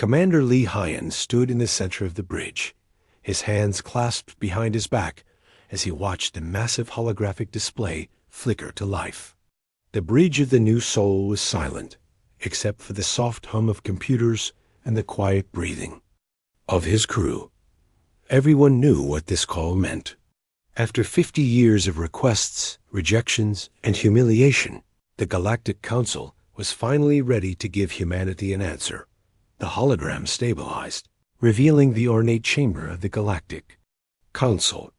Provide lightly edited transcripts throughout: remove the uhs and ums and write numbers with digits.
Commander Lee Hyan stood in the center of the bridge, his hands clasped behind his back as he watched the massive holographic display flicker to life. The bridge of the new Sol was silent, except for the soft hum of computers and the quiet breathing of his crew. Everyone knew what this call meant. After 50 years of requests, rejections, and humiliation, the Galactic Council was finally ready to give humanity an answer. The hologram stabilized, revealing the ornate chamber of the Galactic Council.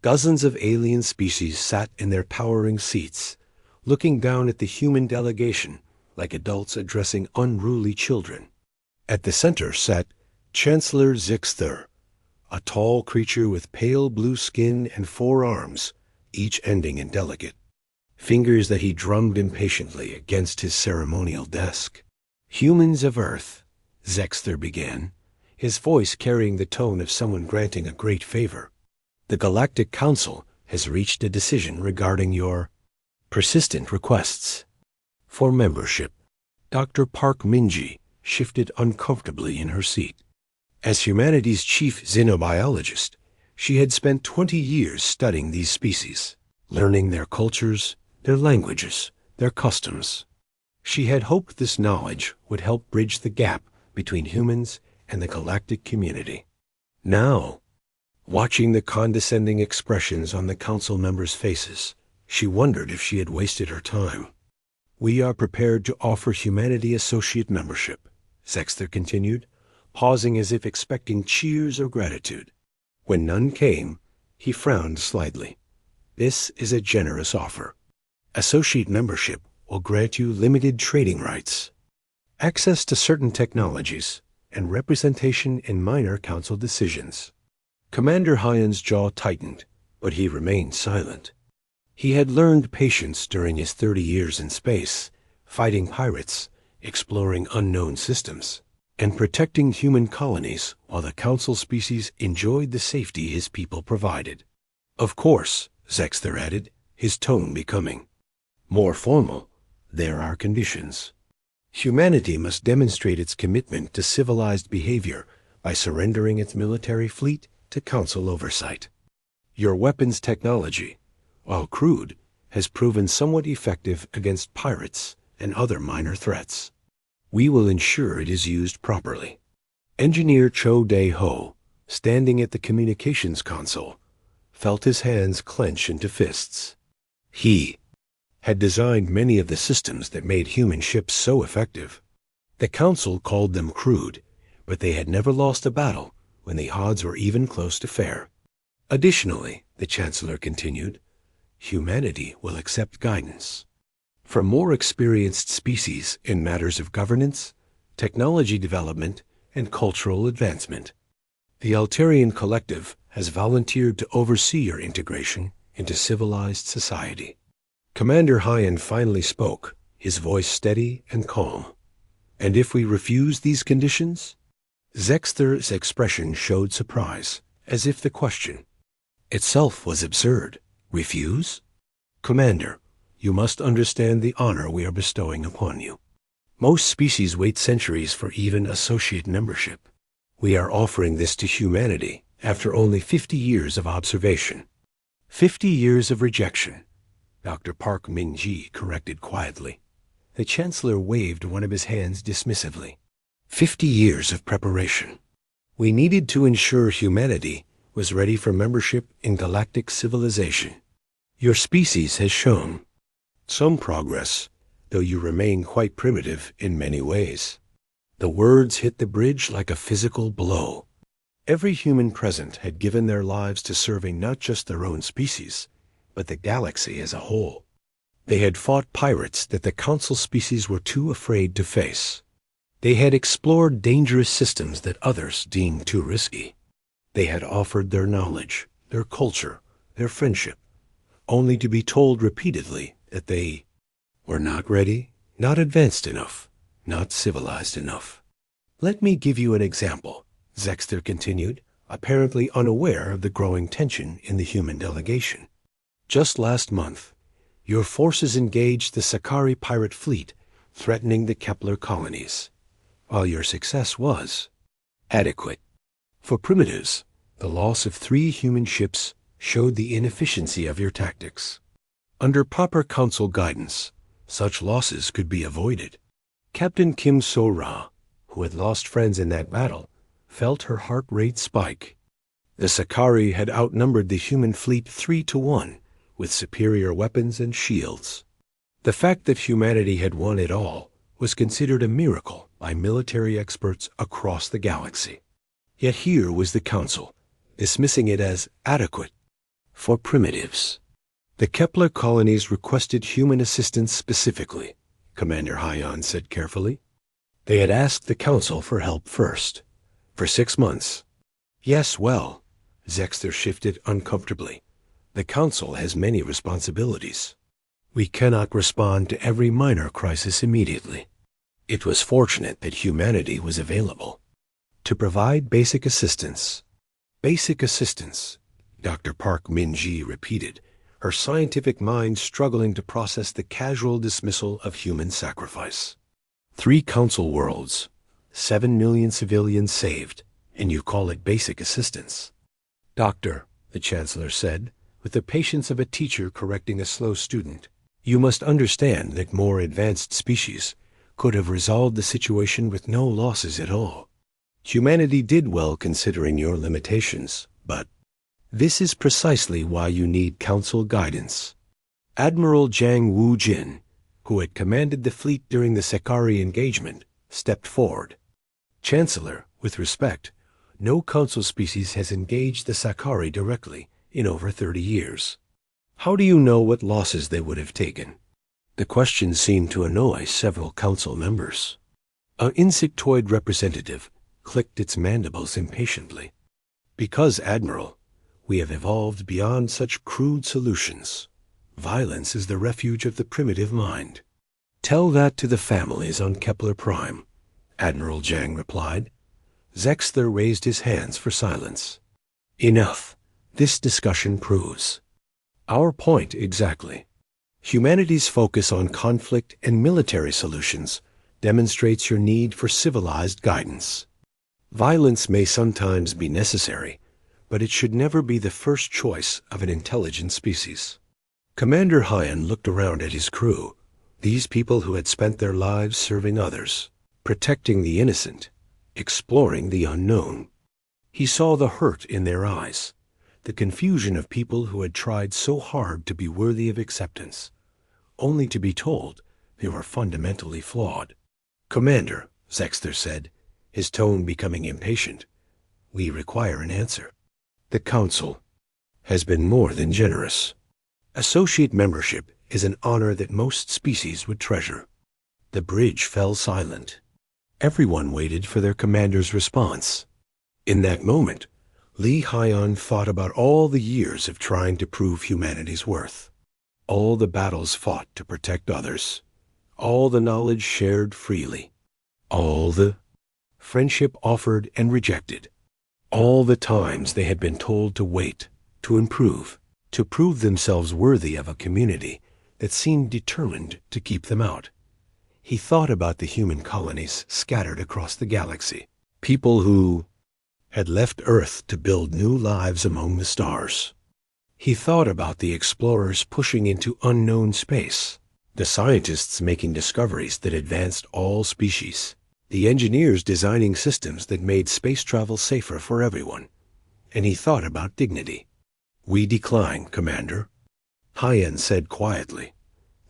Dozens of alien species sat in their powering seats, looking down at the human delegation like adults addressing unruly children. At the center sat Chancellor Zixter, a tall creature with pale blue skin and 4 arms, each ending in delicate fingers that he drummed impatiently against his ceremonial desk. "Humans of Earth," Zexter began, his voice carrying the tone of someone granting a great favor. "The Galactic Council has reached a decision regarding your persistent requests for membership." Dr. Park Minji shifted uncomfortably in her seat. As humanity's chief xenobiologist, she had spent 20 years studying these species, learning their cultures, their languages, their customs. She had hoped this knowledge would help bridge the gap between humans and the galactic community. Now, watching the condescending expressions on the council members' faces, she wondered if she had wasted her time. "We are prepared to offer humanity associate membership," Zexter continued, pausing as if expecting cheers or gratitude. When none came, he frowned slightly. "This is a generous offer. Associate membership will grant you limited trading rights, access to certain technologies, and representation in minor council decisions." Commander Hyan's jaw tightened, but he remained silent. He had learned patience during his 30 years in space, fighting pirates, exploring unknown systems, and protecting human colonies while the council species enjoyed the safety his people provided. "Of course," Zexter added, his tone becoming more formal, "there are conditions. Humanity must demonstrate its commitment to civilized behavior by surrendering its military fleet to council oversight. Your weapons technology, while crude, has proven somewhat effective against pirates and other minor threats. We will ensure it is used properly." Engineer Cho Dae-ho, standing at the communications console, felt his hands clench into fists. He had designed many of the systems that made human ships so effective. The council called them crude, but they had never lost a battle when the odds were even close to fair. "Additionally," the Chancellor continued, "humanity will accept guidance from more experienced species in matters of governance, technology development, and cultural advancement. The Altarian Collective has volunteered to oversee your integration into civilized society." Commander Hyan finally spoke, his voice steady and calm. "And if we refuse these conditions?" Zexter's expression showed surprise, as if the question itself was absurd. "Refuse?" "Commander, you must understand the honor we are bestowing upon you. Most species wait centuries for even associate membership. We are offering this to humanity after only 50 years of observation." 50 years of rejection, Dr. Park Min-ji corrected quietly. The Chancellor waved one of his hands dismissively. 50 years of preparation. We needed to ensure humanity was ready for membership in galactic civilization. Your species has shown some progress, though you remain quite primitive in many ways. The words hit the bridge like a physical blow. Every human present had given their lives to serving not just their own species, but the galaxy as a whole. They had fought pirates that the council species were too afraid to face. They had explored dangerous systems that others deemed too risky. They had offered their knowledge, their culture, their friendship, only to be told repeatedly that they were not ready, not advanced enough, not civilized enough. "Let me give you an example," Zexter continued, apparently unaware of the growing tension in the human delegation. "Just last month, your forces engaged the Sakari pirate fleet, threatening the Kepler colonies. while your success was adequate. For primitives, the loss of 3 human ships showed the inefficiency of your tactics. Under proper council guidance, such losses could be avoided. Captain Kim So-ra, who had lost friends in that battle, felt her heart rate spike. The Sakari had outnumbered the human fleet 3-1, with superior weapons and shields. The fact that humanity had won it all was considered a miracle by military experts across the galaxy. Yet here was the Council, dismissing it as adequate for primitives. The Kepler colonies requested human assistance specifically, Commander Hyan said carefully. They had asked the Council for help first, for 6 months. Yes, well, Zexter shifted uncomfortably. The Council has many responsibilities. We cannot respond to every minor crisis immediately. It was fortunate that humanity was available to provide basic assistance. Basic assistance, Dr. Park Min-ji repeated, her scientific mind struggling to process the casual dismissal of human sacrifice. 3 council worlds, 7 million civilians saved, and you call it basic assistance. Doctor, the Chancellor said, with the patience of a teacher correcting a slow student, you must understand that more advanced species could have resolved the situation with no losses at all. Humanity did well considering your limitations, but this is precisely why you need council guidance. Admiral Jang Woo-jin, who had commanded the fleet during the Sakari engagement, stepped forward. Chancellor, with respect, no council species has engaged the Sakari directly in over 30 years. How do you know what losses they would have taken? The question seemed to annoy several council members. An insectoid representative clicked its mandibles impatiently. Because, Admiral, we have evolved beyond such crude solutions. Violence is the refuge of the primitive mind. Tell that to the families on Kepler Prime, Admiral Jang replied. Zexter raised his hands for silence. Enough. This discussion proves our point exactly. Humanity's focus on conflict and military solutions demonstrates your need for civilized guidance. Violence may sometimes be necessary, but it should never be the first choice of an intelligent species. Commander Hyan looked around at his crew, these people who had spent their lives serving others, protecting the innocent, exploring the unknown. He saw the hurt in their eyes, the confusion of people who had tried so hard to be worthy of acceptance, only to be told they were fundamentally flawed. Commander, Zexter said, his tone becoming impatient, we require an answer. The Council has been more than generous. Associate membership is an honor that most species would treasure. The bridge fell silent. Everyone waited for their commander's response. In that moment, Li Hyan thought about all the years of trying to prove humanity's worth, all the battles fought to protect others, all the knowledge shared freely, all the friendship offered and rejected, all the times they had been told to wait, to improve, to prove themselves worthy of a community that seemed determined to keep them out. He thought about the human colonies scattered across the galaxy, people who had left Earth to build new lives among the stars. He thought about the explorers pushing into unknown space, the scientists making discoveries that advanced all species, the engineers designing systems that made space travel safer for everyone. And he thought about dignity. We decline, Commander, Hyan said quietly.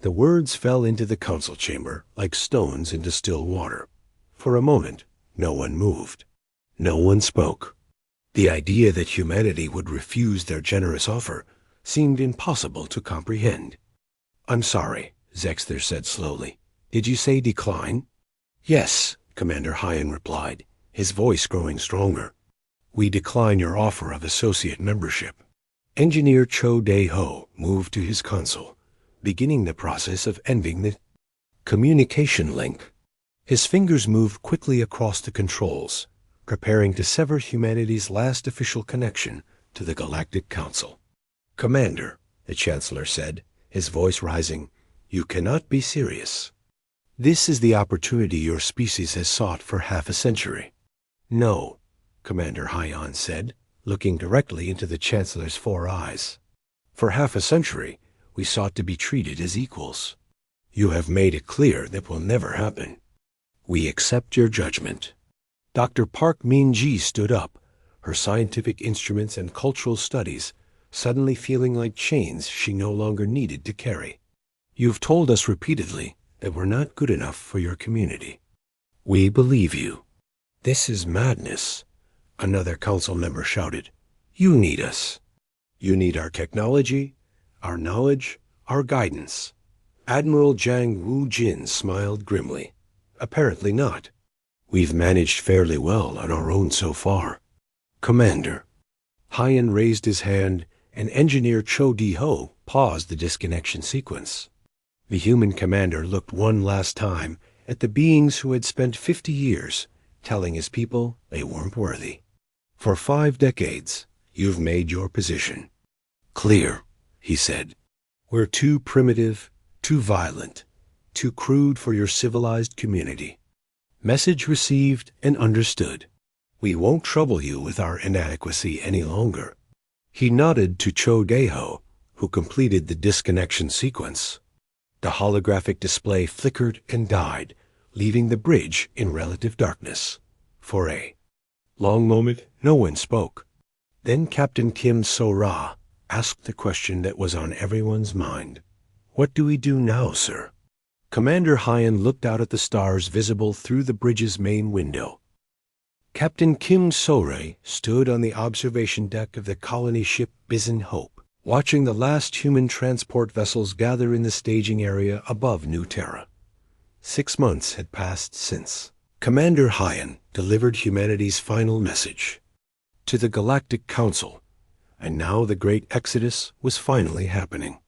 The words fell into the council chamber like stones into still water. For a moment, no one moved. No one spoke. The idea that humanity would refuse their generous offer seemed impossible to comprehend. I'm sorry, Zexter said slowly. Did you say decline? Yes, Commander Hyan replied, his voice growing stronger. We decline your offer of associate membership. Engineer Cho Dae-ho moved to his console, beginning the process of ending the communication link. His fingers moved quickly across the controls, preparing to sever humanity's last official connection to the Galactic Council. Commander, the Chancellor said, his voice rising, you cannot be serious. This is the opportunity your species has sought for half a century. No, Commander Hyan said, looking directly into the Chancellor's 4 eyes. For half a century, we sought to be treated as equals. You have made it clear that will never happen. We accept your judgment. Dr. Park Min-ji stood up, her scientific instruments and cultural studies suddenly feeling like chains she no longer needed to carry. You've told us repeatedly that we're not good enough for your community. We believe you. This is madness, another council member shouted. You need us. You need our technology, our knowledge, our guidance. Admiral Zhang Wu-jin smiled grimly. Apparently not. We've managed fairly well on our own so far. Commander. Hyan raised his hand, and Engineer Cho Di-ho paused the disconnection sequence. The human commander looked one last time at the beings who had spent 50 years telling his people they weren't worthy. For 5 decades, you've made your position clear, he said. We're too primitive, too violent, too crude for your civilized community. Message received and understood. We won't trouble you with our inadequacy any longer. He nodded to Cho Di-ho, who completed the disconnection sequence. The holographic display flickered and died, leaving the bridge in relative darkness. For a long moment, no one spoke. Then Captain Kim So-ra asked the question that was on everyone's mind. What do we do now, sir? Commander Hyan looked out at the stars visible through the bridge's main window. Captain Kim So-ra stood on the observation deck of the colony ship Bison Hope, watching the last human transport vessels gather in the staging area above New Terra. 6 months had passed since. Commander Hyan delivered humanity's final message to the Galactic Council, and now the great exodus was finally happening.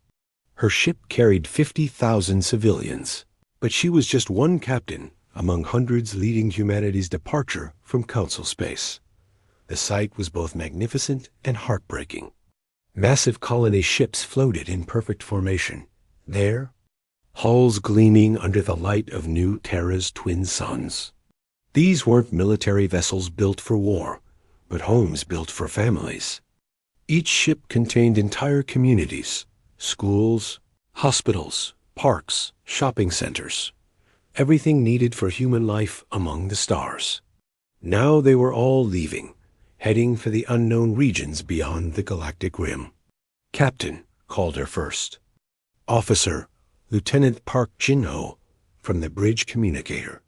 Her ship carried 50,000 civilians, but she was just one captain among hundreds leading humanity's departure from Council space. The sight was both magnificent and heartbreaking. Massive colony ships floated in perfect formation, there, hulls gleaming under the light of New Terra's twin suns. These weren't military vessels built for war, but homes built for families. Each ship contained entire communities, schools, hospitals, parks, shopping centers, everything needed for human life among the stars. Now they were all leaving, heading for the unknown regions beyond the galactic rim. Captain called her first. Officer, Lieutenant Park Jin-ho, from the bridge communicator.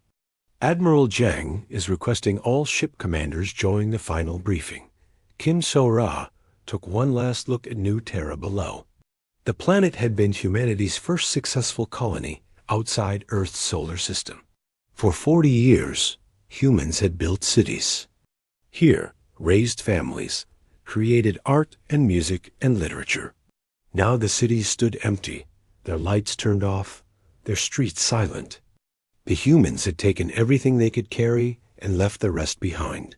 Admiral Zhang is requesting all ship commanders join the final briefing. Kim So-ra took one last look at New Terra below. The planet had been humanity's first successful colony outside Earth's solar system. For 40 years, humans had built cities. Here, raised families, created art and music and literature. Now the cities stood empty, their lights turned off, their streets silent. The humans had taken everything they could carry and left the rest behind.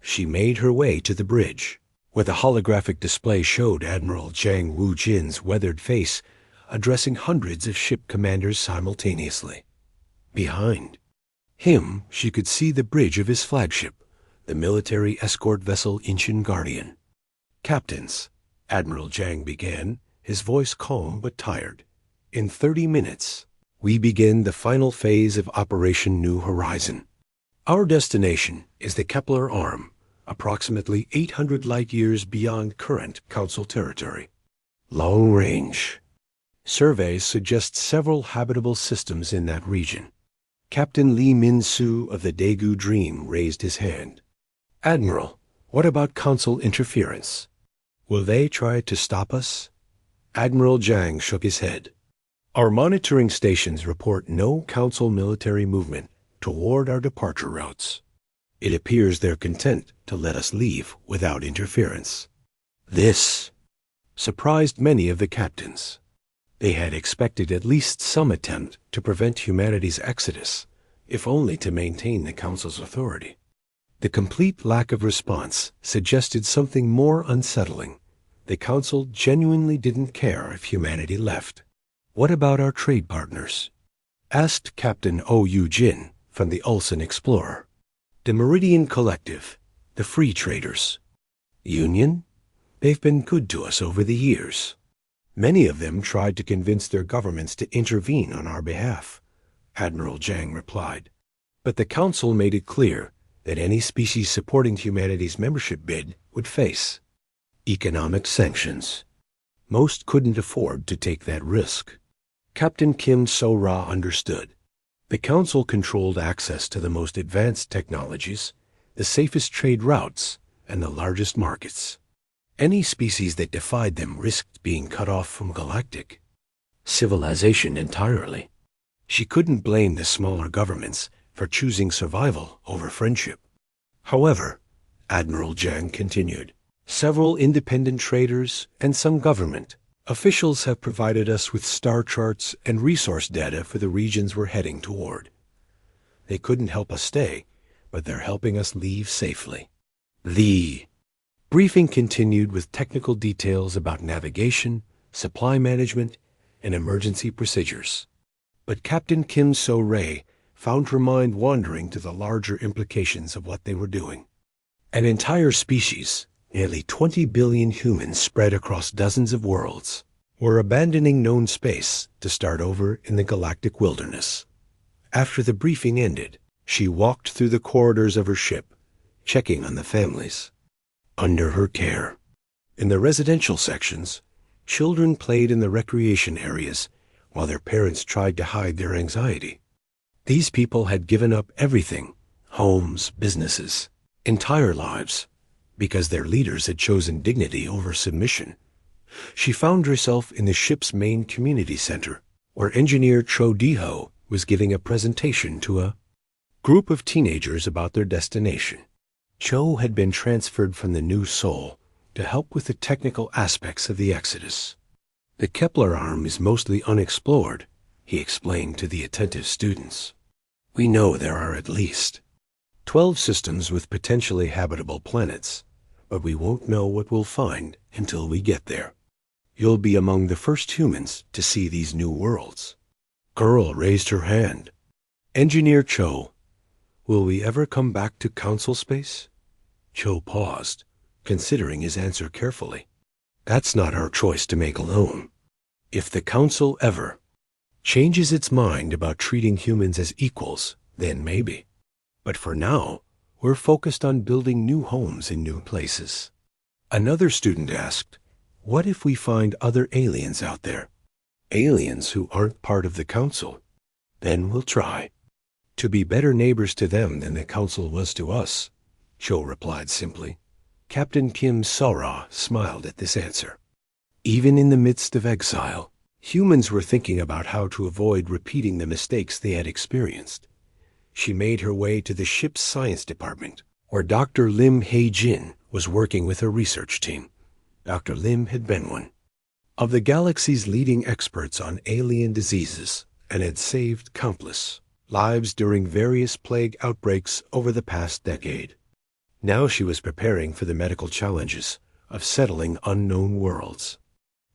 She made her way to the bridge, where the holographic display showed Admiral Zhang Wu-jin's weathered face addressing hundreds of ship commanders simultaneously. Behind him, she could see the bridge of his flagship, the military escort vessel Incheon Guardian. Captains, Admiral Zhang began, his voice calm but tired. In 30 minutes, we begin the final phase of Operation New Horizon. Our destination is the Kepler Arm, approximately 800 light-years beyond current Council territory. Long range. Surveys suggest several habitable systems in that region. Captain Lee Min-soo of the Daegu Dream raised his hand. Admiral, what about Council interference? Will they try to stop us? Admiral Zhang shook his head. Our monitoring stations report no Council military movement toward our departure routes. It appears they're content to let us leave without interference. This surprised many of the captains. They had expected at least some attempt to prevent humanity's exodus, if only to maintain the Council's authority. The complete lack of response suggested something more unsettling. The Council genuinely didn't care if humanity left. What about our trade partners? asked Captain O.U. Jin from the Ulsan Explorer. The Meridian Collective, the Free Traders. Union? They've been good to us over the years. Many of them tried to convince their governments to intervene on our behalf, Admiral Jang replied. But the Council made it clear that any species supporting humanity's membership bid would face economic sanctions. Most couldn't afford to take that risk. Captain Kim So-ra understood. The Council controlled access to the most advanced technologies, the safest trade routes, and the largest markets. Any species that defied them risked being cut off from galactic civilization entirely. She couldn't blame the smaller governments for choosing survival over friendship. However, Admiral Jang continued, several independent traders and some government officials have provided us with star charts and resource data for the regions we're heading toward. They couldn't help us stay, but they're helping us leave safely. The briefing continued with technical details about navigation, supply management, and emergency procedures. But Captain Kim So-rae found her mind wandering to the larger implications of what they were doing. An entire species, nearly 20 billion humans spread across dozens of worlds, were abandoning known space to start over in the galactic wilderness. After the briefing ended, she walked through the corridors of her ship, checking on the families under her care. In the residential sections, children played in the recreation areas while their parents tried to hide their anxiety. These people had given up everything, homes, businesses, entire lives, because their leaders had chosen dignity over submission. She found herself in the ship's main community center, where engineer Cho Di-ho was giving a presentation to a group of teenagers about their destination. Cho had been transferred from the New Sol to help with the technical aspects of the Exodus. The Kepler arm is mostly unexplored, he explained to the attentive students. We know there are at least 12 systems with potentially habitable planets, but we won't know what we'll find until we get there. You'll be among the first humans to see these new worlds. Girl raised her hand. Engineer Cho, will we ever come back to Council space? Cho paused, considering his answer carefully. That's not our choice to make alone. If the Council ever changes its mind about treating humans as equals, then maybe. But for now, we're focused on building new homes in new places. Another student asked, what if we find other aliens out there? Aliens who aren't part of the Council? Then we'll try to be better neighbors to them than the Council was to us, Cho replied simply. Captain Kim So-ra smiled at this answer. Even in the midst of exile, humans were thinking about how to avoid repeating the mistakes they had experienced. She made her way to the ship's science department, where Dr. Lim Hae-jin was working with a research team. Dr. Lim had been one of the galaxy's leading experts on alien diseases and had saved countless lives during various plague outbreaks over the past decade. Now she was preparing for the medical challenges of settling unknown worlds.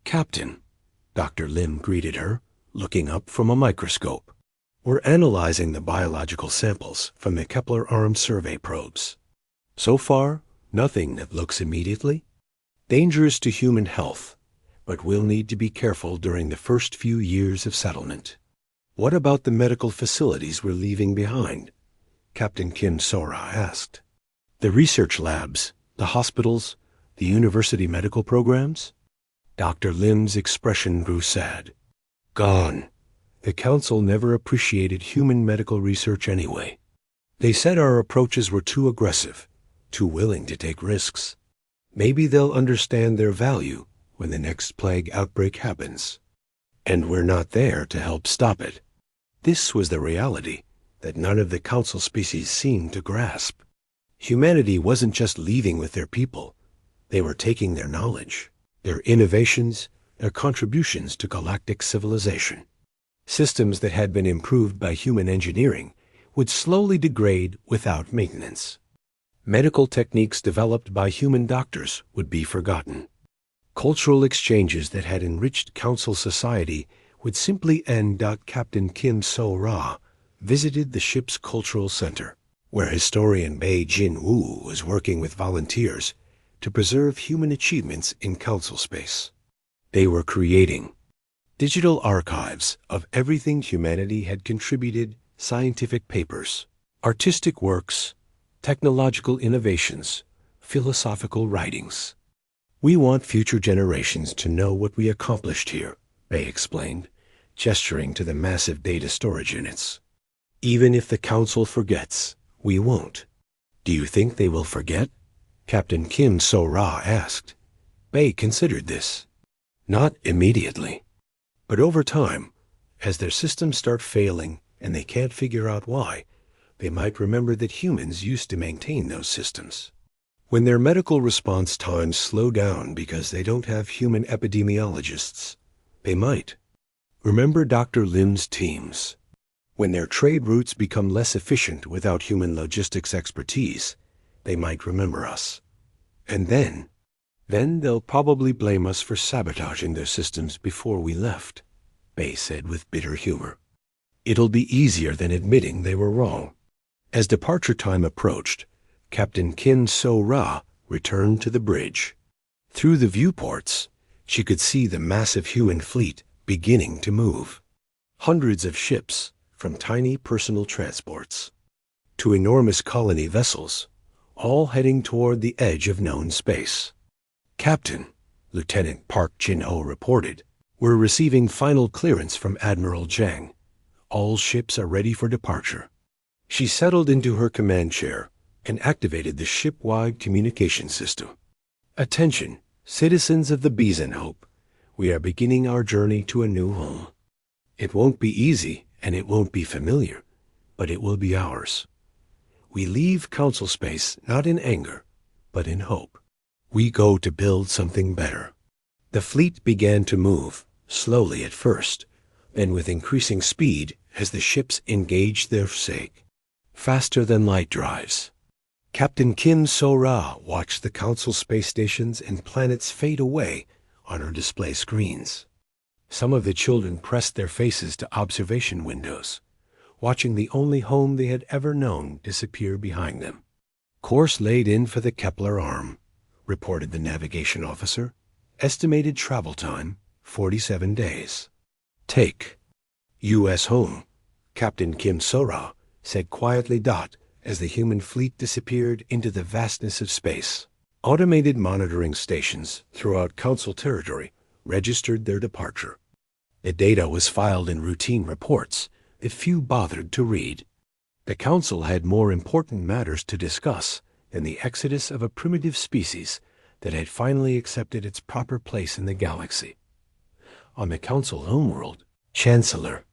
Captain, Dr. Lim greeted her, looking up from a microscope. We're analyzing the biological samples from the Kepler arm survey probes. So far, nothing that looks immediately dangerous to human health, but we'll need to be careful during the first few years of settlement. What about the medical facilities we're leaving behind? Captain Kim So-ra asked. The research labs, the hospitals, the university medical programs? Dr. Lim's expression grew sad. Gone. The Council never appreciated human medical research anyway. They said our approaches were too aggressive, too willing to take risks. Maybe they'll understand their value when the next plague outbreak happens. And we're not there to help stop it. This was the reality that none of the Council species seemed to grasp. Humanity wasn't just leaving with their people. They were taking their knowledge, their innovations, their contributions to galactic civilization. Systems that had been improved by human engineering would slowly degrade without maintenance. Medical techniques developed by human doctors would be forgotten. Cultural exchanges that had enriched Council society would simply end. Captain Kim So-ra visited the ship's cultural center, where historian Bei Jin-woo was working with volunteers to preserve human achievements in council space. They were creating digital archives of everything humanity had contributed: scientific papers, artistic works, technological innovations, philosophical writings. "We want future generations to know what we accomplished here," Bei explained, gesturing to the massive data storage units. "Even if the council forgets, we won't." "Do you think they will forget?" Captain Kim So-ra asked. Bei considered this. "Not immediately. But over time, as their systems start failing and they can't figure out why, they might remember that humans used to maintain those systems. When their medical response times slow down because they don't have human epidemiologists, they might remember Dr. Lim's teams. When their trade routes become less efficient without human logistics expertise, they might remember us. And then they'll probably blame us for sabotaging their systems before we left," Bei said with bitter humor. "It'll be easier than admitting they were wrong." As departure time approached, Captain Kim So-ra returned to the bridge. Through the viewports, she could see the massive human fleet beginning to move. Hundreds of ships, from tiny personal transports to enormous colony vessels, all heading toward the edge of known space. "Captain," Lieutenant Park Jin-ho reported, "we're receiving final clearance from Admiral Zhang. All ships are ready for departure." She settled into her command chair and activated the ship-wide communication system. "Attention, citizens of the Hope. We are beginning our journey to a new home. It won't be easy and it won't be familiar, but it will be ours. We leave council space not in anger, but in hope. We go to build something better." The fleet began to move, slowly at first, then with increasing speed as the ships engaged their sake. Faster than light drives. Captain Kim So-ra watched the council space stations and planets fade away on her display screens. Some of the children pressed their faces to observation windows, watching the only home they had ever known disappear behind them. "Course laid in for the Kepler arm," reported the navigation officer. "Estimated travel time, 47 days. Take U.S. home," Captain Kim So-ra said quietly as the human fleet disappeared into the vastness of space. Automated monitoring stations throughout council territory registered their departure. The data was filed in routine reports that few bothered to read. The council had more important matters to discuss than the exodus of a primitive species that had finally accepted its proper place in the galaxy. On the council homeworld, Chancellor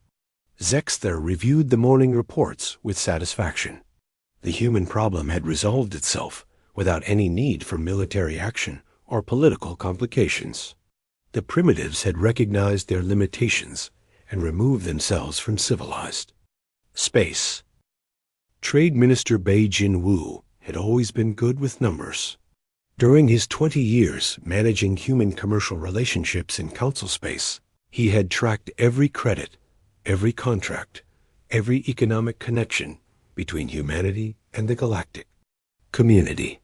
Zexther reviewed the morning reports with satisfaction. The human problem had resolved itself without any need for military action or political complications. The primitives had recognized their limitations and removed themselves from civilized space. Trade Minister Bei Jin-woo had always been good with numbers. During his 20 years managing human commercial relationships in council space, he had tracked every credit, every contract, every economic connection between humanity and the galactic community.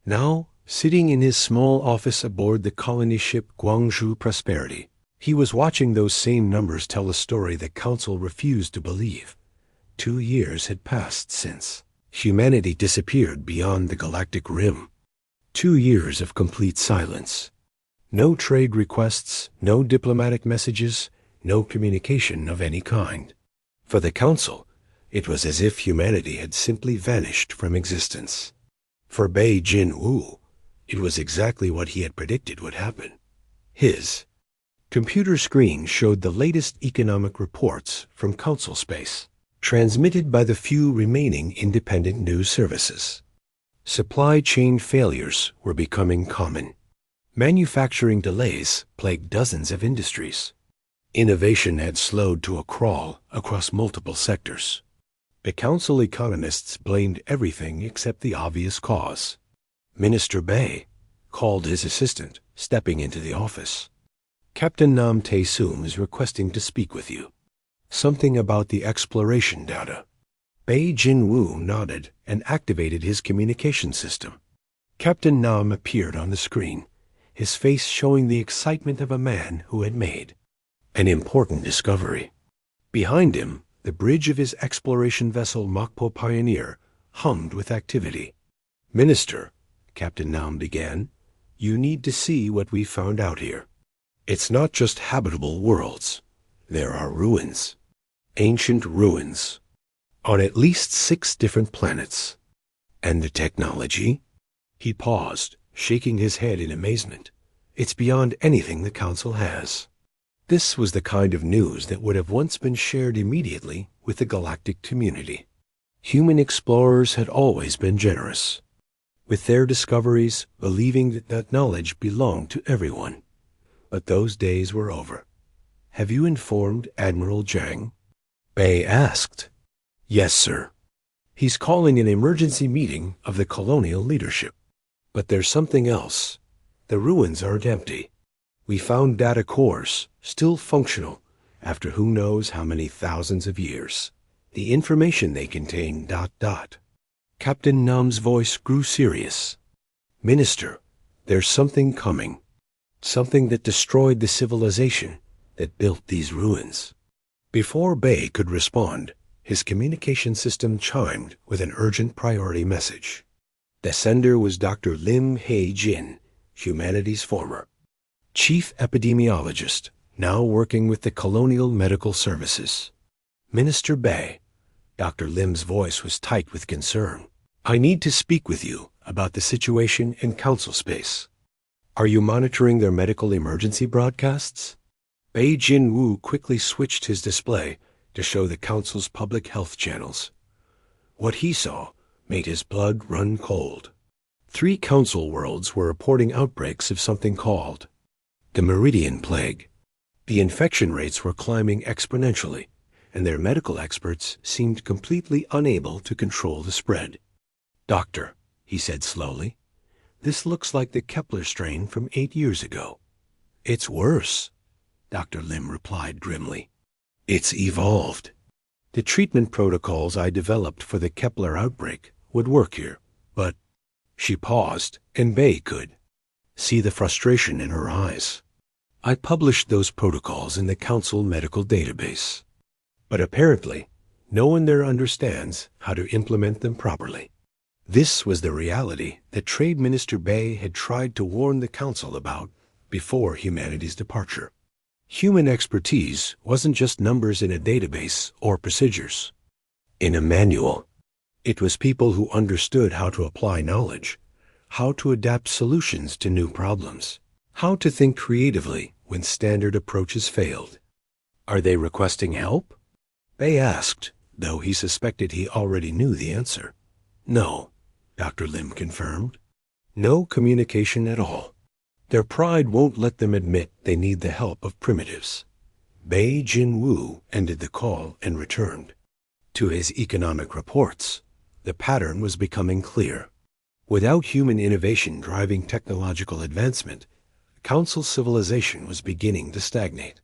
Now, sitting in his small office aboard the colony ship Gwangju Prosperity, he was watching those same numbers tell a story the council refused to believe. 2 years had passed since humanity disappeared beyond the galactic rim. 2 years of complete silence. No trade requests, no diplomatic messages, no communication of any kind. For the council, it was as if humanity had simply vanished from existence. For Bei Jin-woo, it was exactly what he had predicted would happen. His computer screen showed the latest economic reports from council space, transmitted by the few remaining independent news services. Supply chain failures were becoming common. Manufacturing delays plagued dozens of industries. Innovation had slowed to a crawl across multiple sectors. The council economists blamed everything except the obvious cause. Minister Bei called his assistant, stepping into the office. Captain Nam Tae-sum is requesting to speak with you. Something about the exploration data. Bei Jin-woo nodded and activated his communication system. Captain Nam appeared on the screen, his face showing the excitement of a man who had made an important discovery. Behind him, the bridge of his exploration vessel Mokpo Pioneer hummed with activity. "Minister," Captain Nam began, "you need to see what we found out here. It's not just habitable worlds. There are ruins. Ancient ruins. On at least 6 different planets. And the technology?" He paused, shaking his head in amazement. "It's beyond anything the Council has." This was the kind of news that would have once been shared immediately with the galactic community. Human explorers had always been generous, with their discoveries believing that knowledge belonged to everyone. But those days were over. "Have you informed Admiral Zhang?" Bei asked. "Yes, sir. He's calling an emergency meeting of the colonial leadership. But there's something else. The ruins aren't empty. We found data cores, still functional, after who knows how many thousands of years. The information they contain ... Captain Nam's voice grew serious. "Minister, there's something coming. Something that destroyed the civilization that built these ruins." Before Bei could respond, his communication system chimed with an urgent priority message. The sender was Dr. Lim Hae-jin, humanity's former chief epidemiologist, now working with the Colonial Medical Services. "Minister Bei," Dr. Lim's voice was tight with concern, "I need to speak with you about the situation in Council space. Are you monitoring their medical emergency broadcasts?" Bei Jin-woo quickly switched his display to show the Council's public health channels. What he saw made his blood run cold. 3 Council worlds were reporting outbreaks of something called the Meridian Plague. The infection rates were climbing exponentially, and their medical experts seemed completely unable to control the spread. "Doctor," he said slowly, "this looks like the Kepler strain from 8 years ago." "It's worse," Dr. Lim replied grimly. "It's evolved. The treatment protocols I developed for the Kepler outbreak would work here, but..." She paused, and Bei could see the frustration in her eyes. "I published those protocols in the Council medical database, but apparently no one there understands how to implement them properly." This was the reality that Trade Minister Bei had tried to warn the Council about before humanity's departure. Human expertise wasn't just numbers in a database or procedures in a manual. It was people who understood how to apply knowledge, how to adapt solutions to new problems, how to think creatively when standard approaches failed. "Are they requesting help?" Bei asked, though he suspected he already knew the answer. "No," Dr. Lim confirmed. "No communication at all. Their pride won't let them admit they need the help of primitives." Bei Jin-woo ended the call and returned to his economic reports. The pattern was becoming clear. Without human innovation driving technological advancement, Council civilization was beginning to stagnate.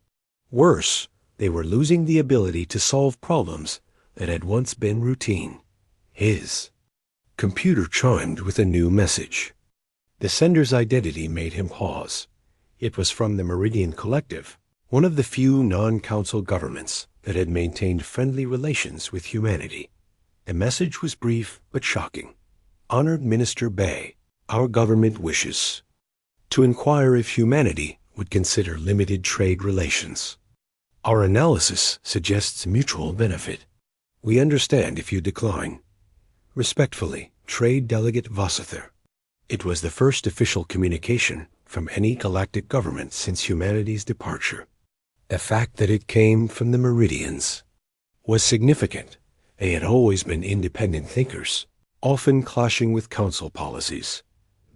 Worse, they were losing the ability to solve problems that had once been routine. His computer chimed with a new message. The sender's identity made him pause. It was from the Meridian Collective, one of the few non-council governments that had maintained friendly relations with humanity. The message was brief but shocking. "Honored Minister Bei, our government wishes to inquire if humanity would consider limited trade relations. Our analysis suggests mutual benefit. We understand if you decline. Respectfully, Trade Delegate Vossither." It was the first official communication from any galactic government since humanity's departure. The fact that it came from the Meridians was significant. They had always been independent thinkers, often clashing with council policies.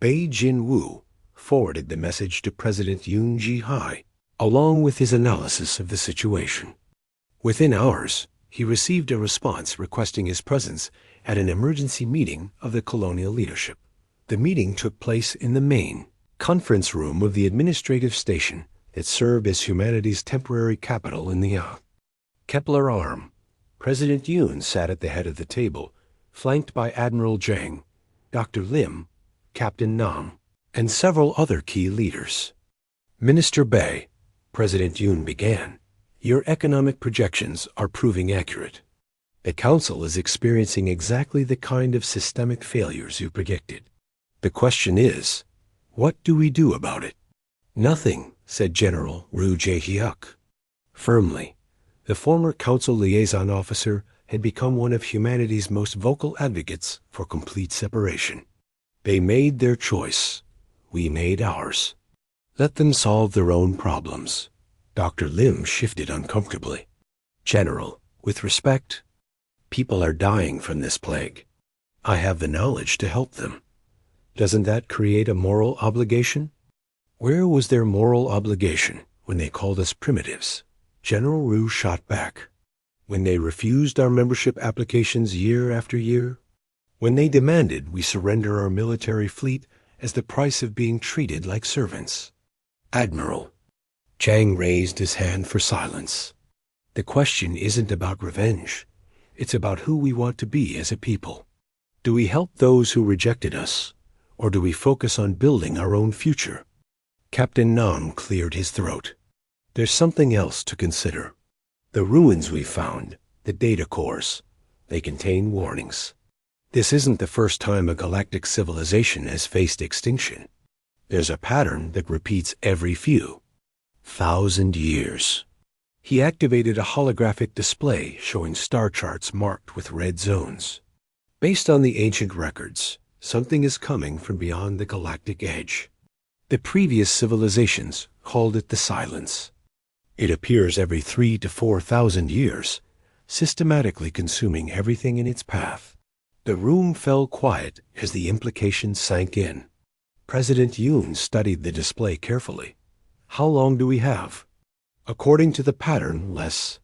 Bei Jin-woo forwarded the message to President Yoon Ji-hai, along with his analysis of the situation. Within hours, he received a response requesting his presence at an emergency meeting of the colonial leadership. The meeting took place in the main conference room of the administrative station It served as humanity's temporary capital in the Kepler Arm. President Yoon sat at the head of the table, flanked by Admiral Zhang, Dr. Lim, Captain Nam, and several other key leaders. Minister Bei, President Yoon began, your economic projections are proving accurate. The Council is experiencing exactly the kind of systemic failures you predicted. The question is, what do we do about it? Nothing, said General Ru Jae-hyuk. Firmly, the former Council liaison officer had become one of humanity's most vocal advocates for complete separation. They made their choice. We made ours. Let them solve their own problems. Dr. Lim shifted uncomfortably. General, with respect, people are dying from this plague. I have the knowledge to help them. Doesn't that create a moral obligation? Where was their moral obligation when they called us primitives? General Ru shot back. When they refused our membership applications year after year? When they demanded we surrender our military fleet as the price of being treated like servants? Admiral. Chang raised his hand for silence. The question isn't about revenge. It's about who we want to be as a people. Do we help those who rejected us, or do we focus on building our own future? Captain Nam cleared his throat. There's something else to consider. The ruins we found, the data cores, they contain warnings. This isn't the first time a galactic civilization has faced extinction. There's a pattern that repeats every few 1,000 years. He activated a holographic display showing star charts marked with red zones. Based on the ancient records, something is coming from beyond the galactic edge. The previous civilizations called it the Silence. It appears every 3,000 to 4,000 years, systematically consuming everything in its path. The room fell quiet as the implications sank in. President Yoon studied the display carefully. How long do we have? According to the pattern, less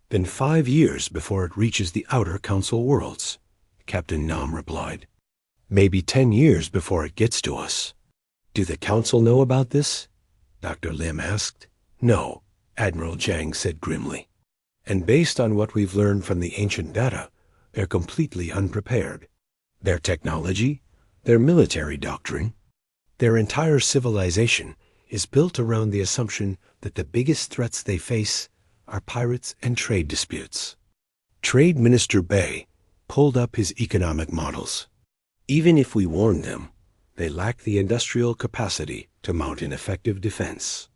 than 5 years before it reaches the outer council worlds, Captain Nam replied. Maybe 10 years before it gets to us. Do the council know about this? Dr. Lim asked. No, Admiral Zhang said grimly. And based on what we've learned from the ancient data, they're completely unprepared. Their technology, their military doctrine, their entire civilization is built around the assumption that the biggest threats they face are pirates and trade disputes. Trade Minister Bei pulled up his economic models. Even if we warned them, they lack the industrial capacity to mount an effective defense.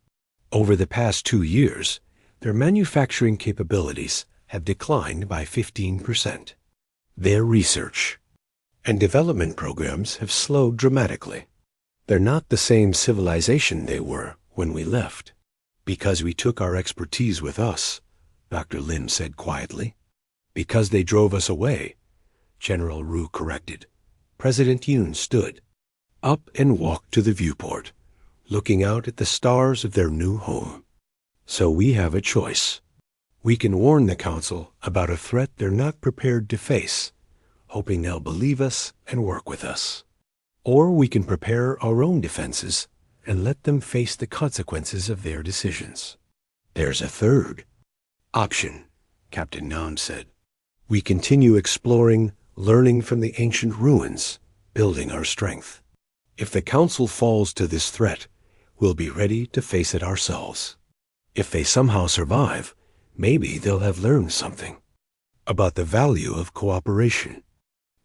Over the past 2 years, their manufacturing capabilities have declined by 15%. Their research and development programs have slowed dramatically. They're not the same civilization they were when we left. Because we took our expertise with us, Dr. Lim said quietly. Because they drove us away, General Ru corrected. President Yoon stood up and walked to the viewport, looking out at the stars of their new home. So we have a choice. We can warn the Council about a threat they're not prepared to face, hoping they'll believe us and work with us. Or we can prepare our own defenses and let them face the consequences of their decisions. There's a third option, Captain Nam said. We continue exploring, learning from the ancient ruins, building our strength. If the Council falls to this threat, we'll be ready to face it ourselves. If they somehow survive, maybe they'll have learned something about the value of cooperation.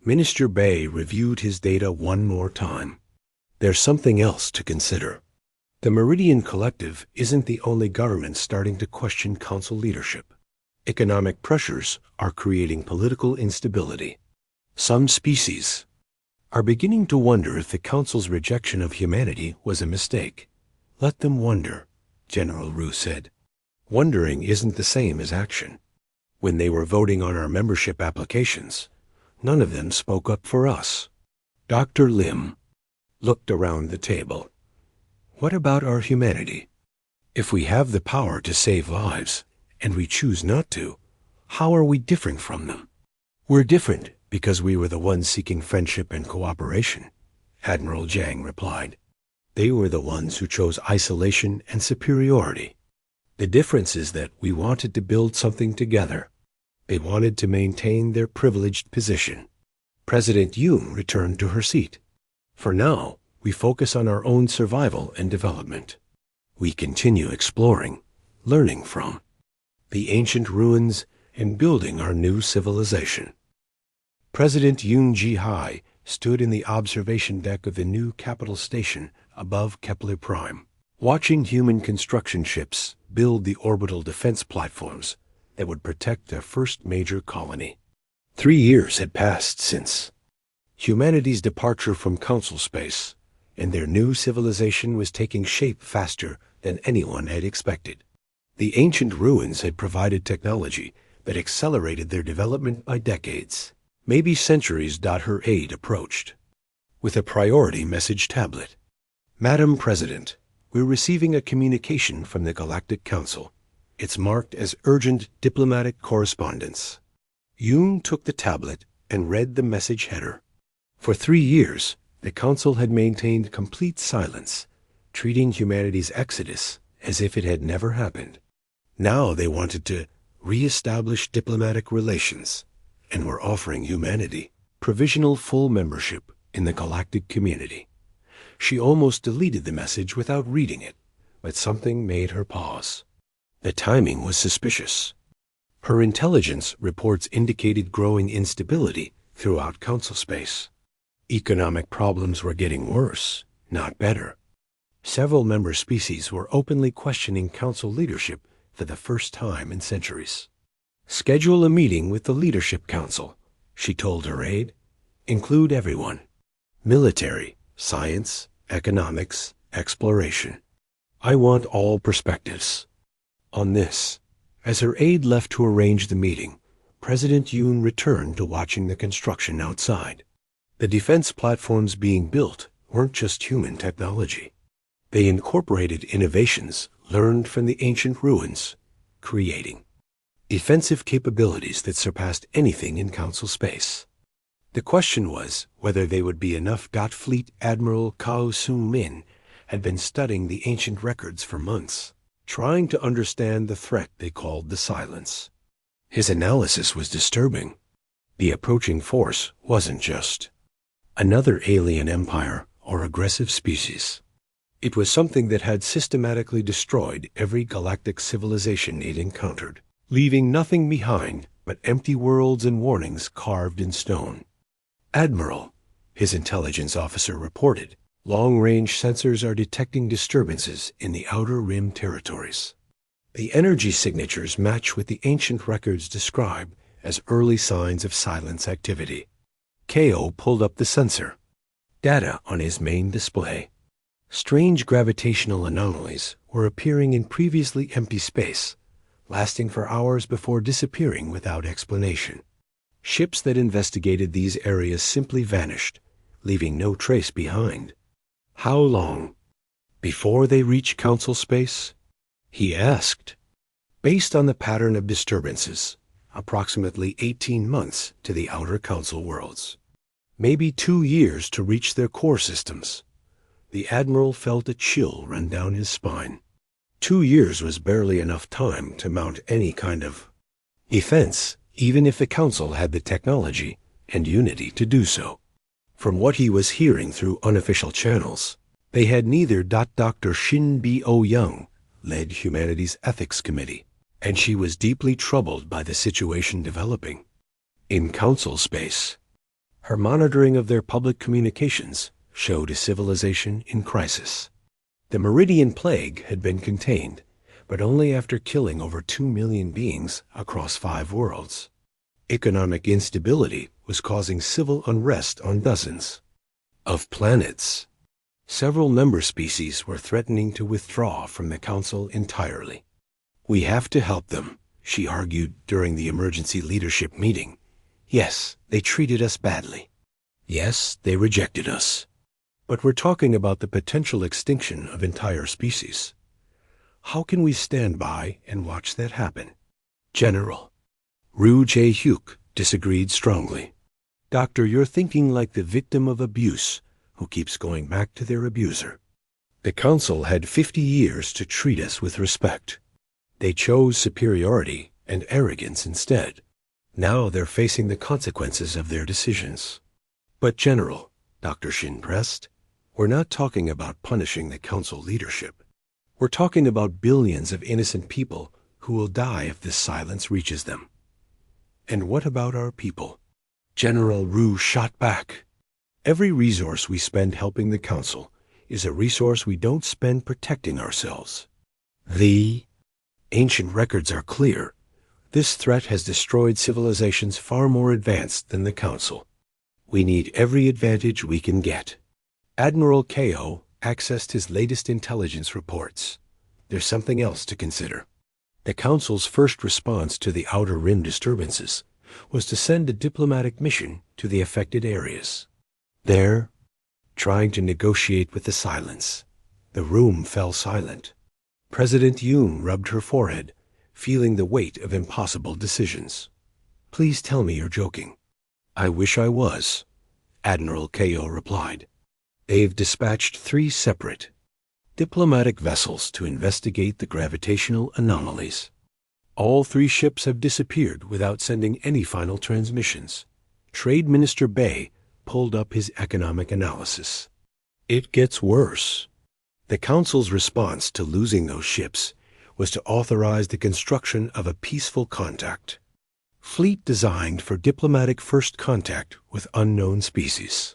Minister Bei reviewed his data one more time. There's something else to consider. The Meridian Collective isn't the only government starting to question Council leadership. Economic pressures are creating political instability. Some species are beginning to wonder if the Council's rejection of humanity was a mistake. Let them wonder, General Ru said. Wondering isn't the same as action. When they were voting on our membership applications, none of them spoke up for us. Dr. Lim looked around the table. What about our humanity? If we have the power to save lives, and we choose not to, how are we different from them? We're different because we were the ones seeking friendship and cooperation, Admiral Zhang replied. They were the ones who chose isolation and superiority. The difference is that we wanted to build something together. They wanted to maintain their privileged position. President Yoon returned to her seat. For now, we focus on our own survival and development. We continue exploring, learning from the ancient ruins and building our new civilization. President Yoon Ji-hai stood in the observation deck of the new capital station above Kepler Prime, watching human construction ships build the orbital defense platforms that would protect their first major colony. 3 years had passed since humanity's departure from Council space, and their new civilization was taking shape faster than anyone had expected. The ancient ruins had provided technology that accelerated their development by decades, maybe centuries. Her aide approached with a priority message tablet. Madam President, we're receiving a communication from the Galactic Council. It's marked as urgent diplomatic correspondence. Yoon took the tablet and read the message header. For 3 years, the Council had maintained complete silence, treating humanity's exodus as if it had never happened. Now they wanted to re-establish diplomatic relations and were offering humanity provisional full membership in the galactic community. She almost deleted the message without reading it, but something made her pause. The timing was suspicious. Her intelligence reports indicated growing instability throughout Council space. Economic problems were getting worse, not better. Several member species were openly questioning Council leadership for the first time in centuries. Schedule a meeting with the Leadership Council, she told her aide. Include everyone. Military, science, economics, exploration. I want all perspectives. On this, as her aide left to arrange the meeting, President Yoon returned to watching the construction outside. The defense platforms being built weren't just human technology. They incorporated innovations learned from the ancient ruins, creating defensive capabilities that surpassed anything in Council space. The question was whether they would be enough. Fleet Admiral Kao Sung-min had been studying the ancient records for months, trying to understand the threat they called the Silence. His analysis was disturbing. The approaching force wasn't just another alien empire or aggressive species. It was something that had systematically destroyed every galactic civilization it encountered, leaving nothing behind but empty worlds and warnings carved in stone. Admiral, his intelligence officer reported, long-range sensors are detecting disturbances in the Outer Rim territories. The energy signatures match what the ancient records describe as early signs of Silence activity. Ko pulled up the sensor. Data on his main display. Strange gravitational anomalies were appearing in previously empty space, lasting for hours before disappearing without explanation. Ships that investigated these areas simply vanished, leaving no trace behind. How long before they reach Council space? He asked. Based on the pattern of disturbances, approximately 18 months to the outer Council worlds. Maybe 2 years to reach their core systems. The Admiral felt a chill run down his spine. 2 years was barely enough time to mount any kind of defense, even if the Council had the technology and unity to do so. From what he was hearing through unofficial channels, they had neither. Dr. Shin Bo Young led humanity's ethics committee, and she was deeply troubled by the situation developing in Council space. Her monitoring of their public communications showed a civilization in crisis. The Meridian Plague had been contained, but only after killing over 2 million beings across 5 worlds. Economic instability was causing civil unrest on dozens of planets. Several member species were threatening to withdraw from the Council entirely. We have to help them, she argued during the emergency leadership meeting. Yes, they treated us badly. Yes, they rejected us. But we're talking about the potential extinction of entire species. How can we stand by and watch that happen? General Ryu Jae-hyuk disagreed strongly. Doctor, you're thinking like the victim of abuse who keeps going back to their abuser. The Council had 50 years to treat us with respect. They chose superiority and arrogance instead. Now they're facing the consequences of their decisions. But General, Dr. Shin pressed, we're not talking about punishing the Council leadership. We're talking about billions of innocent people who will die if this silence reaches them. And what about our people? General Ru shot back. Every resource we spend helping the Council is a resource we don't spend protecting ourselves. The ancient records are clear. This threat has destroyed civilizations far more advanced than the Council. We need every advantage we can get. Admiral Ko accessed his latest intelligence reports. There's something else to consider. The Council's first response to the Outer Rim disturbances was to send a diplomatic mission to the affected areas. There, trying to negotiate with the silence, the room fell silent. President Yoon rubbed her forehead, feeling the weight of impossible decisions. Please tell me you're joking. I wish I was, Admiral Ko replied. They've dispatched 3 separate diplomatic vessels to investigate the gravitational anomalies. All 3 ships have disappeared without sending any final transmissions. Trade Minister Bay pulled up his economic analysis. It gets worse. The Council's response to losing those ships was to authorize the construction of a peaceful contact fleet designed for diplomatic first contact with unknown species.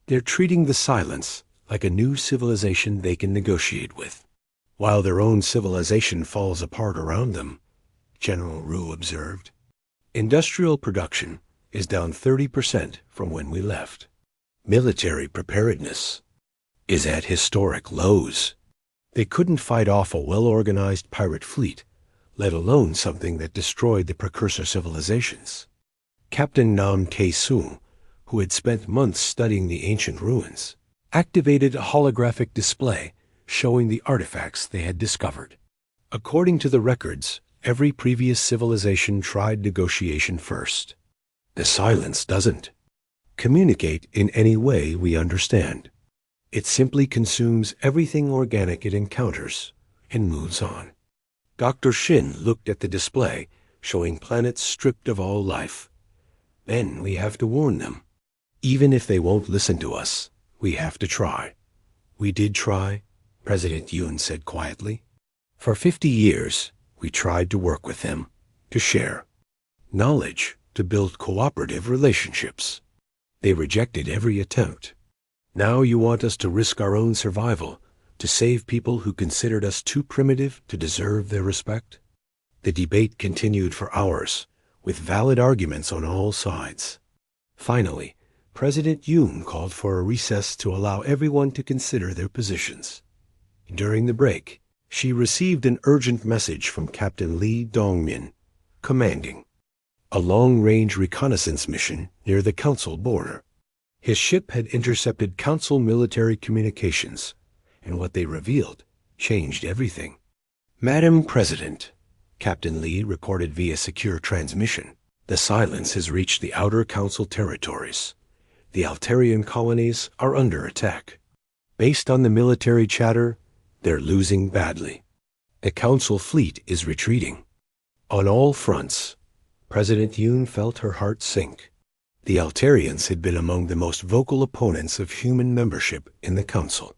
They're treating the silence like a new civilization they can negotiate with, while their own civilization falls apart around them, General Ru observed. Industrial production is down 30% from when we left. Military preparedness is at historic lows. They couldn't fight off a well-organized pirate fleet, let alone something that destroyed the precursor civilizations. Captain Nam Tae-sung, who had spent months studying the ancient ruins, activated a holographic display showing the artifacts they had discovered. According to the records, every previous civilization tried negotiation first. The silence doesn't communicate in any way we understand. It simply consumes everything organic it encounters and moves on. Dr. Shin looked at the display, showing planets stripped of all life. Then we have to warn them. Even if they won't listen to us, we have to try. We did try, President Yoon said quietly. For 50 years, we tried to work with them, to share knowledge, to build cooperative relationships. They rejected every attempt. Now you want us to risk our own survival, to save people who considered us too primitive to deserve their respect? The debate continued for hours, with valid arguments on all sides. Finally, President Yoon called for a recess to allow everyone to consider their positions. During the break, she received an urgent message from Captain Lee Dongmin, commanding a long-range reconnaissance mission near the Council border. His ship had intercepted Council military communications, and what they revealed changed everything. Madam President, Captain Lee reported via secure transmission, the silence has reached the outer Council territories. The Altarian colonies are under attack. Based on the military chatter, they're losing badly. The Council fleet is retreating. On all fronts, President Yoon felt her heart sink. The Altarians had been among the most vocal opponents of human membership in the Council.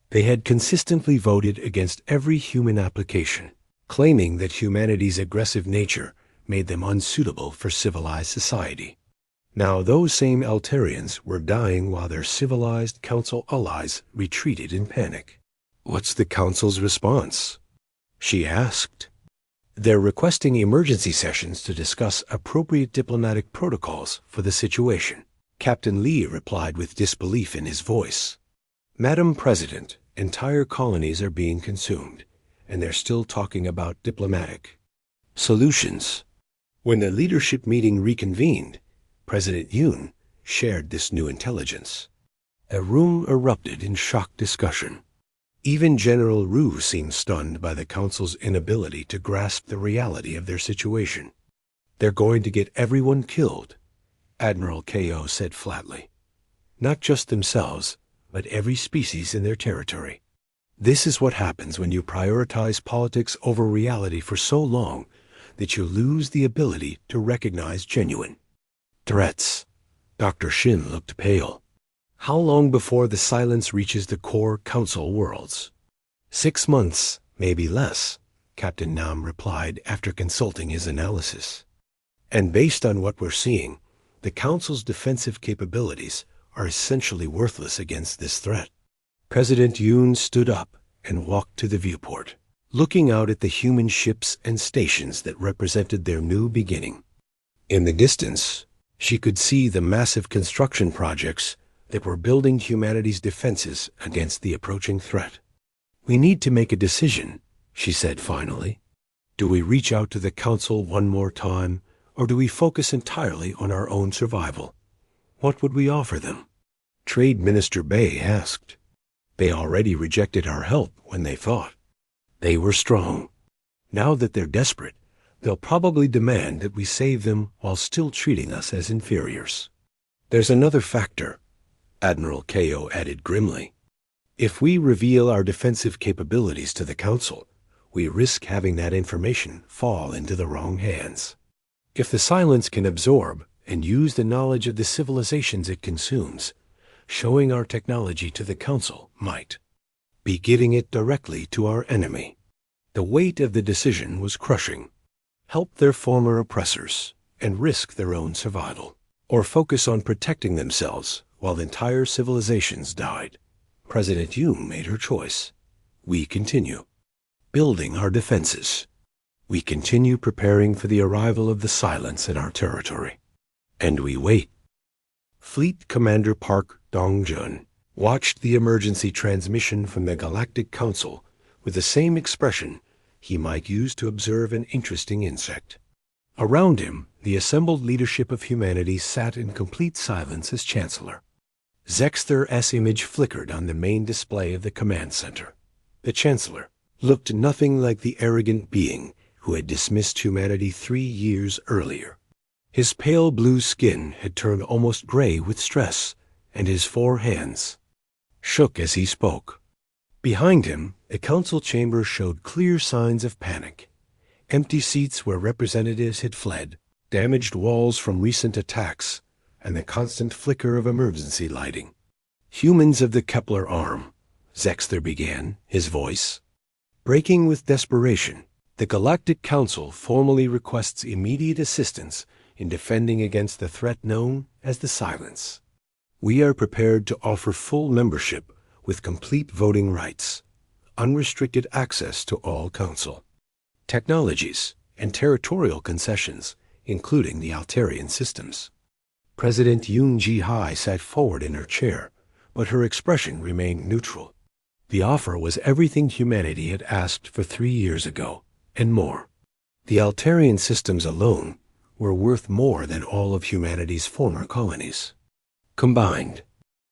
They had consistently voted against every human application, claiming that humanity's aggressive nature made them unsuitable for civilized society. Now those same Altarians were dying while their civilized Council allies retreated in panic. What's the Council's response? She asked. They're requesting emergency sessions to discuss appropriate diplomatic protocols for the situation. Captain Lee replied with disbelief in his voice. Madam President, entire colonies are being consumed, and they're still talking about diplomatic solutions. When the leadership meeting reconvened, President Yoon shared this new intelligence. A room erupted in shocked discussion. Even General Ru seemed stunned by the Council's inability to grasp the reality of their situation. They're going to get everyone killed, Admiral Ko said flatly. Not just themselves, but every species in their territory. This is what happens when you prioritize politics over reality for so long that you lose the ability to recognize genuine threats. Dr. Shin looked pale. How long before the silence reaches the core council worlds? 6 months, maybe less, Captain Nam replied after consulting his analysis. And based on what we're seeing, the council's defensive capabilities are essentially worthless against this threat. President Yoon stood up and walked to the viewport, looking out at the human ships and stations that represented their new beginning. In the distance, she could see the massive construction projects that were building humanity's defenses against the approaching threat. We need to make a decision, she said finally. Do we reach out to the council one more time, or do we focus entirely on our own survival? What would we offer them? Trade Minister Bay asked. They already rejected our help when they thought. They were strong. Now that they're desperate, they'll probably demand that we save them while still treating us as inferiors. There's another factor, Admiral Ko added grimly. If we reveal our defensive capabilities to the Council, we risk having that information fall into the wrong hands. If the silence can absorb and use the knowledge of the civilizations it consumes, showing our technology to the Council might be giving it directly to our enemy. The weight of the decision was crushing. Help their former oppressors and risk their own survival, or focus on protecting themselves while entire civilizations died. President Yoon made her choice. We continue building our defenses. We continue preparing for the arrival of the silence in our territory. And we wait. Fleet Commander Park Dong-jun watched the emergency transmission from the Galactic Council with the same expression he might use to observe an interesting insect. Around him, the assembled leadership of humanity sat in complete silence as Chancellor. Zexther's image flickered on the main display of the command center. The Chancellor looked nothing like the arrogant being who had dismissed humanity 3 years earlier. His pale blue skin had turned almost gray with stress, and his 4 hands shook as he spoke. Behind him, the council chamber showed clear signs of panic. Empty seats where representatives had fled, damaged walls from recent attacks, and the constant flicker of emergency lighting. Humans of the Kepler arm, Zexther began, his voice breaking with desperation. The Galactic Council formally requests immediate assistance in defending against the threat known as the Silence. We are prepared to offer full membership with complete voting rights, unrestricted access to all council technologies, and territorial concessions, including the Altarian systems. President Yoon Ji-hai sat forward in her chair, but her expression remained neutral. The offer was everything humanity had asked for 3 years ago, and more. The Altarian systems alone were worth more than all of humanity's former colonies combined.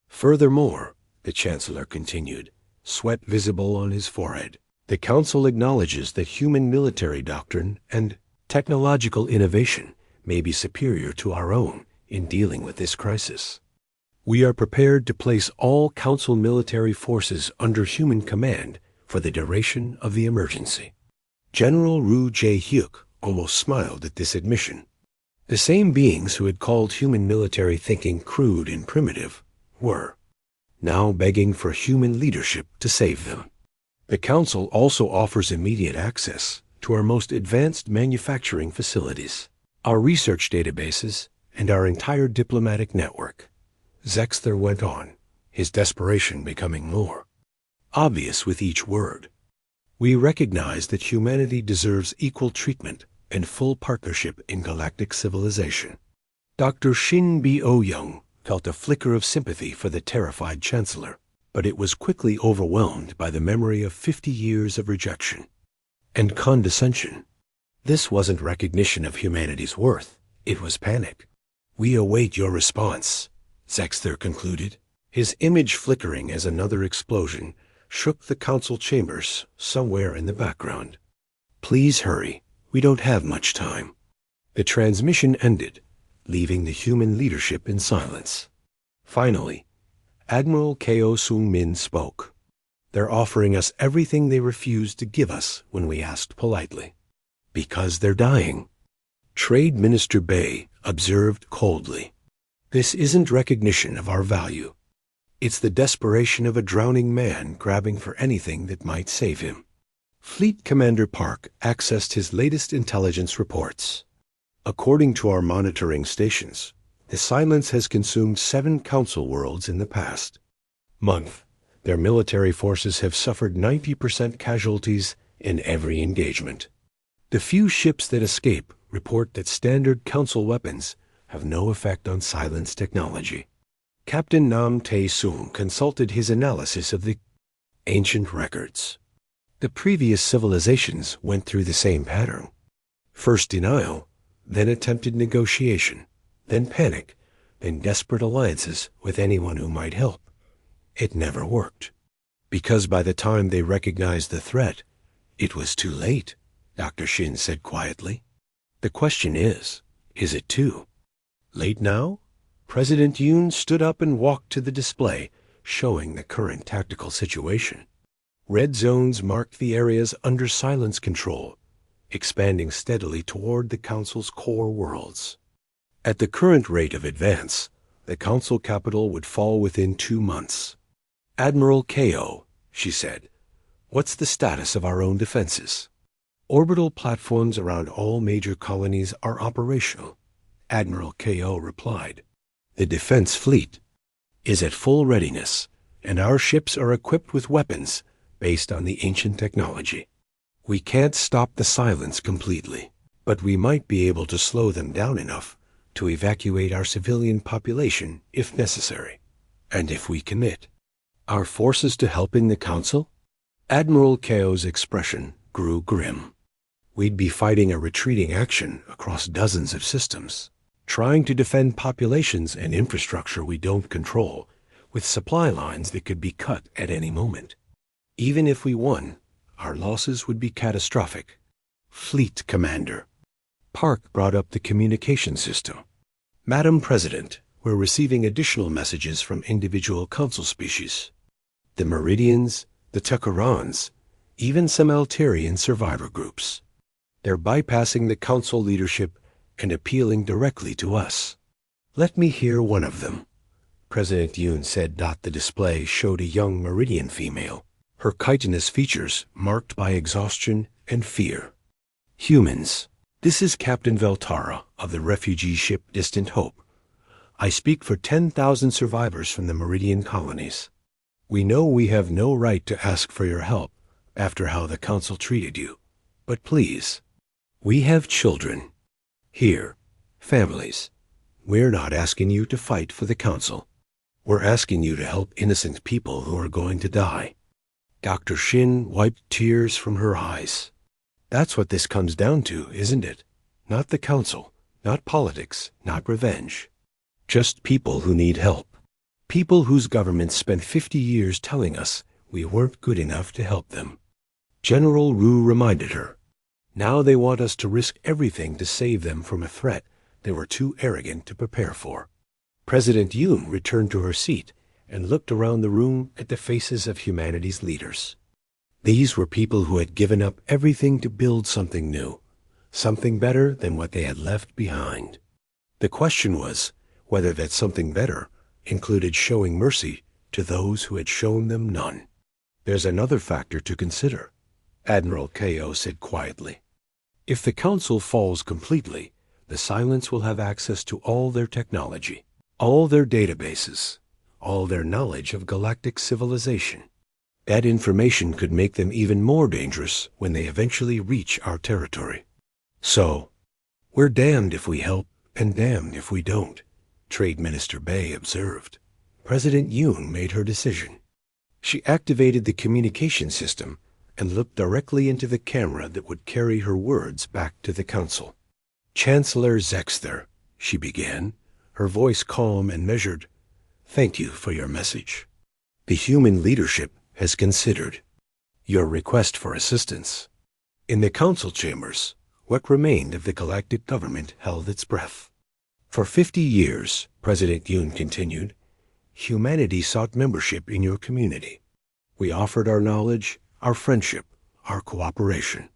Furthermore, the Chancellor continued, sweat visible on his forehead, the Council acknowledges that human military doctrine and technological innovation may be superior to our own in dealing with this crisis. We are prepared to place all Council military forces under human command for the duration of the emergency. General Ru Jae-hyuk almost smiled at this admission. The same beings who had called human military thinking crude and primitive were now begging for human leadership to save them. The Council also offers immediate access to our most advanced manufacturing facilities, our research databases, and our entire diplomatic network. Zexther went on, his desperation becoming more obvious with each word. We recognize that humanity deserves equal treatment and full partnership in galactic civilization. Dr. Shin Bo-young felt a flicker of sympathy for the terrified Chancellor, but it was quickly overwhelmed by the memory of 50 years of rejection and condescension. This wasn't recognition of humanity's worth, it was panic. We await your response, Zexther concluded, his image flickering as another explosion shook the council chambers somewhere in the background. Please hurry, we don't have much time. The transmission ended, leaving the human leadership in silence. Finally, Admiral Ko Sung-min spoke. They're offering us everything they refused to give us when we asked politely. Because they're dying. Trade Minister Bay observed coldly. This isn't recognition of our value. It's the desperation of a drowning man grabbing for anything that might save him. Fleet Commander Park accessed his latest intelligence reports. According to our monitoring stations, the silence has consumed 7 council worlds in the past month. Their military forces have suffered 90% casualties in every engagement. The few ships that escape report that standard council weapons have no effect on silence technology. Captain Nam Tae-sung consulted his analysis of the ancient records. The previous civilizations went through the same pattern. First denial, then attempted negotiation, then panic, then desperate alliances with anyone who might help. It never worked. Because by the time they recognized the threat, it was too late, Dr. Shin said quietly. The question is it too late now? President Yoon stood up and walked to the display, showing the current tactical situation. Red zones marked the areas under silence control, expanding steadily toward the Council's core worlds. At the current rate of advance, the Council capital would fall within 2 months. Admiral Ko, she said, what's the status of our own defenses? Orbital platforms around all major colonies are operational, Admiral Ko replied. The defense fleet is at full readiness, and our ships are equipped with weapons based on the ancient technology. We can't stop the silence completely, but we might be able to slow them down enough to evacuate our civilian population if necessary, and if we commit our forces to helping the Council? Admiral Ko's expression grew grim. We'd be fighting a retreating action across dozens of systems, trying to defend populations and infrastructure we don't control, with supply lines that could be cut at any moment. Even if we won, our losses would be catastrophic. Fleet Commander Park brought up the communication system. Madam President, we're receiving additional messages from individual council species. The Meridians, the Tuckerons, even some Altarian survivor groups. They're bypassing the council leadership and appealing directly to us. Let me hear one of them. President Yoon said. The display showed a young Meridian female, her chitinous features marked by exhaustion and fear. Humans, this is Captain Veltara of the refugee ship Distant Hope. I speak for 10,000 survivors from the Meridian colonies. We know we have no right to ask for your help after how the council treated you, but please, we have children. Here, families. We're not asking you to fight for the council. We're asking you to help innocent people who are going to die. Dr. Shin wiped tears from her eyes. That's what this comes down to, isn't it? Not the council, not politics, not revenge. Just people who need help. People whose governments spent 50 years telling us we weren't good enough to help them. General Ru reminded her. Now they want us to risk everything to save them from a threat they were too arrogant to prepare for. President Yoon returned to her seat and looked around the room at the faces of humanity's leaders. These were people who had given up everything to build something new, something better than what they had left behind. The question was whether that something better included showing mercy to those who had shown them none. There's another factor to consider, Admiral Ko said quietly. If the Council falls completely, the Silence will have access to all their technology, all their databases, all their knowledge of galactic civilization. That information could make them even more dangerous when they eventually reach our territory. So, we're damned if we help and damned if we don't, Trade Minister Bay observed. President Yoon made her decision. She activated the communication system and looked directly into the camera that would carry her words back to the Council. Chancellor Zexter, she began, her voice calm and measured. Thank you for your message. The human leadership has considered your request for assistance. In the council chambers, what remained of the galactic government held its breath. For 50 years, President Yoon continued, humanity sought membership in your community. We offered our knowledge, our friendship, our cooperation.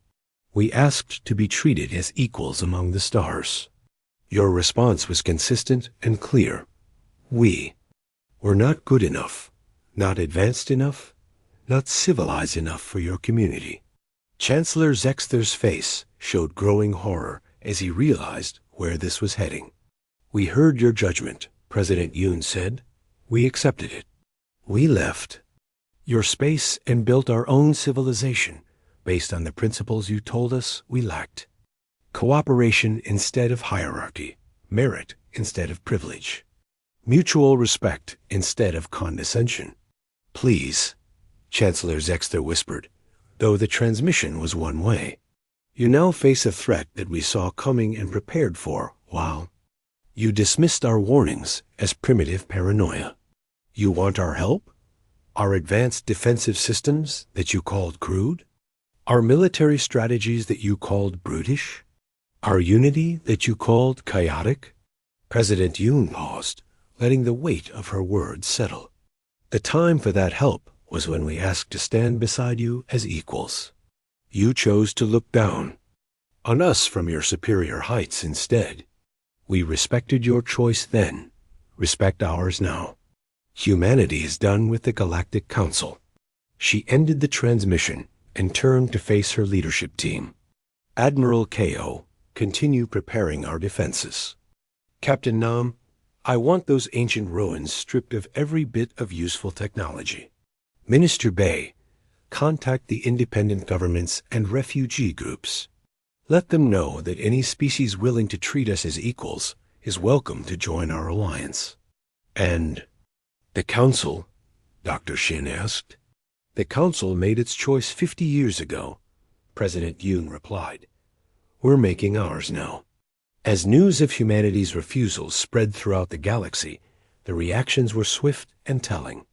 We asked to be treated as equals among the stars. Your response was consistent and clear. We were not good enough, not advanced enough, not civilized enough for your community. Chancellor Zexter's face showed growing horror as he realized where this was heading. We heard your judgment, President Yoon said. We accepted it. We left your space and built our own civilization based on the principles you told us we lacked. Cooperation instead of hierarchy, merit instead of privilege, mutual respect instead of condescension. Please, Chancellor Zexter whispered, though the transmission was one way. You now face a threat that we saw coming and prepared for while you dismissed our warnings as primitive paranoia. You want our help? Our advanced defensive systems that you called crude? Our military strategies that you called brutish? Our unity that you called chaotic? President Yoon paused, letting the weight of her words settle. The time for that help was when we asked to stand beside you as equals. You chose to look down on us from your superior heights instead. We respected your choice then. Respect ours now. Humanity is done with the Galactic Council. She ended the transmission and turned to face her leadership team. Admiral Ko, continue preparing our defenses. Captain Nam, I want those ancient ruins stripped of every bit of useful technology. Minister Bay, contact the independent governments and refugee groups. Let them know that any species willing to treat us as equals is welcome to join our alliance. And the Council, Dr. Shin asked. The Council made its choice 50 years ago, President Yoon replied. We're making ours now. As news of humanity's refusals spread throughout the galaxy, the reactions were swift and telling.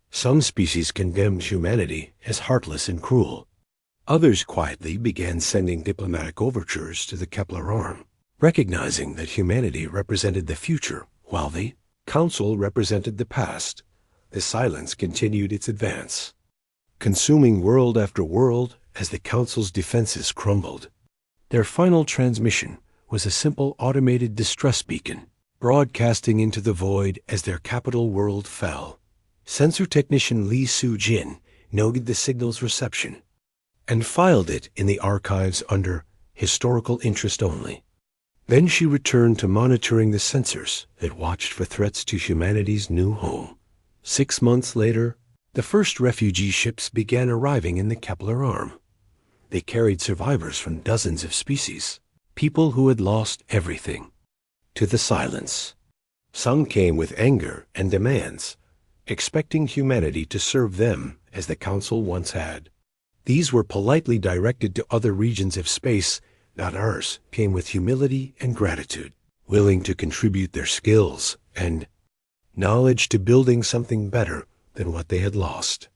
Some species condemned humanity as heartless and cruel. Others quietly began sending diplomatic overtures to the Kepler arm, recognizing that humanity represented the future while the Council represented the past. The silence continued its advance, consuming world after world as the Council's defenses crumbled. Their final transmission was a simple automated distress beacon, broadcasting into the void as their capital world fell. Sensor technician Lee Soo-jin noted the signal's reception and filed it in the archives under historical interest only. Then she returned to monitoring the sensors that watched for threats to humanity's new home. 6 months later, the first refugee ships began arriving in the Kepler arm. They carried survivors from dozens of species, people who had lost everything, to the silence. Some came with anger and demands, expecting humanity to serve them as the Council once had. These were politely directed to other regions of space, not ours, came with humility and gratitude, willing to contribute their skills and knowledge to building something better than what they had lost.